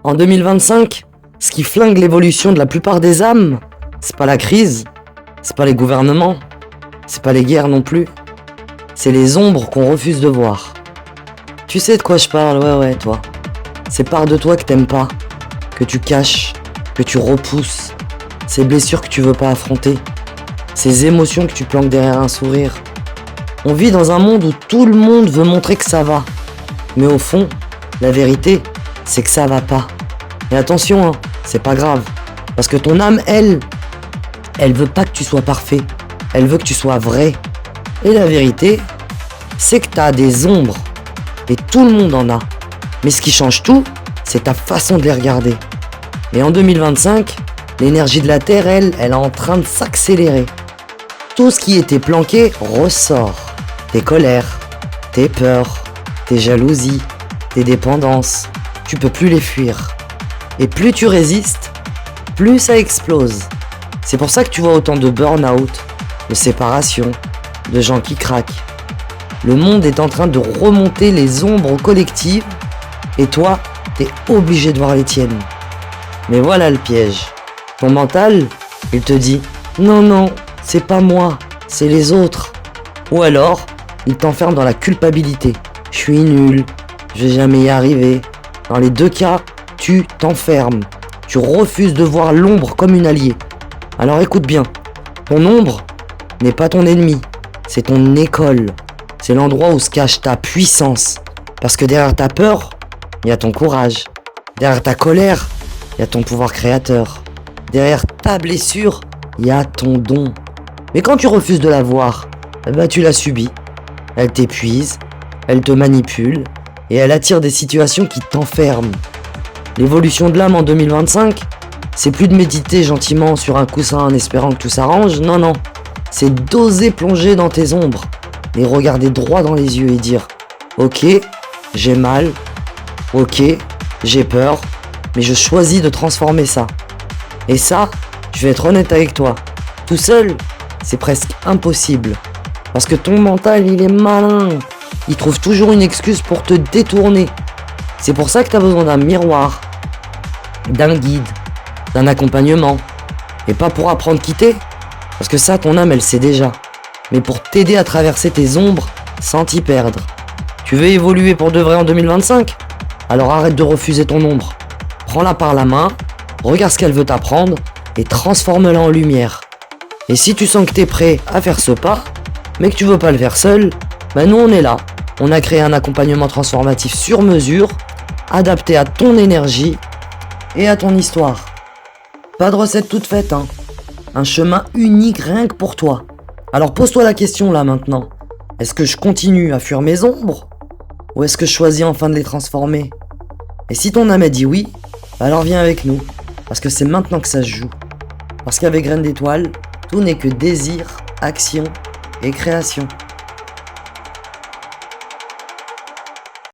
En 2025, ce qui flingue l'évolution de la plupart des âmes, c'est pas la crise, c'est pas les gouvernements, c'est pas les guerres non plus, c'est les ombres qu'on refuse de voir. Tu sais de quoi je parle, ouais, toi. Ces parts de toi que t'aimes pas, que tu caches, que tu repousses, ces blessures que tu veux pas affronter, ces émotions que tu planques derrière un sourire. On vit dans un monde où tout le monde veut montrer que ça va. Mais au fond, la vérité, c'est que ça va pas. Et attention, hein, c'est pas grave. Parce que ton âme, elle veut pas que tu sois parfait. Elle veut que tu sois vrai. Et la vérité, c'est que t'as des ombres. Et tout le monde en a. Mais ce qui change tout, c'est ta façon de les regarder. Et en 2025, l'énergie de la Terre, elle est en train de s'accélérer. Tout ce qui était planqué ressort. Tes colères, tes peurs, tes jalousies, tes dépendances. Tu peux plus les fuir. Et plus tu résistes, plus ça explose. C'est pour ça que tu vois autant de burn-out, de séparation, de gens qui craquent. Le monde est en train de remonter les ombres collectives et toi, t'es obligé de voir les tiennes. Mais voilà le piège. Ton mental, il te dit « Non, c'est pas moi, c'est les autres ». Ou alors, il t'enferme dans la culpabilité. « Je suis nul, je vais jamais y arriver ». Dans les deux cas, tu t'enfermes. Tu refuses de voir l'ombre comme une alliée. Alors écoute bien, ton ombre n'est pas ton ennemi, c'est ton école. C'est l'endroit où se cache ta puissance. Parce que derrière ta peur, il y a ton courage. Derrière ta colère, il y a ton pouvoir créateur. Derrière ta blessure, il y a ton don. Mais quand tu refuses de la voir, tu la subis. Elle t'épuise, elle te manipule et elle attire des situations qui t'enferment. L'évolution de l'âme en 2025, c'est plus de méditer gentiment sur un coussin en espérant que tout s'arrange, non. C'est d'oser plonger dans tes ombres, les regarder droit dans les yeux et dire « Ok, j'ai mal, ok, j'ai peur, mais je choisis de transformer ça. » Et ça, je vais être honnête avec toi, tout seul, c'est presque impossible. Parce que ton mental, il est malin. Il trouve toujours une excuse pour te détourner. C'est pour ça que tu as besoin d'un miroir, d'un guide, d'un accompagnement. Et pas pour apprendre à quitter, parce que ça, ton âme, elle sait déjà. Mais pour t'aider à traverser tes ombres sans t'y perdre. Tu veux évoluer pour de vrai en 2025 ? Alors arrête de refuser ton ombre. Prends-la par la main, regarde ce qu'elle veut t'apprendre et transforme-la en lumière. Et si tu sens que t'es prêt à faire ce pas, mais que tu veux pas le faire seul, nous on est là. On a créé un accompagnement transformatif sur mesure, adapté à ton énergie et à ton histoire. Pas de recette toute faite, hein. Un chemin unique rien que pour toi. Alors pose-toi la question là maintenant. Est-ce que je continue à fuir mes ombres ? Ou est-ce que je choisis enfin de les transformer ? Et si ton âme a dit oui, alors viens avec nous. Parce que c'est maintenant que ça se joue. Parce qu'avec Graines d'étoiles, tout n'est que désir, action et création.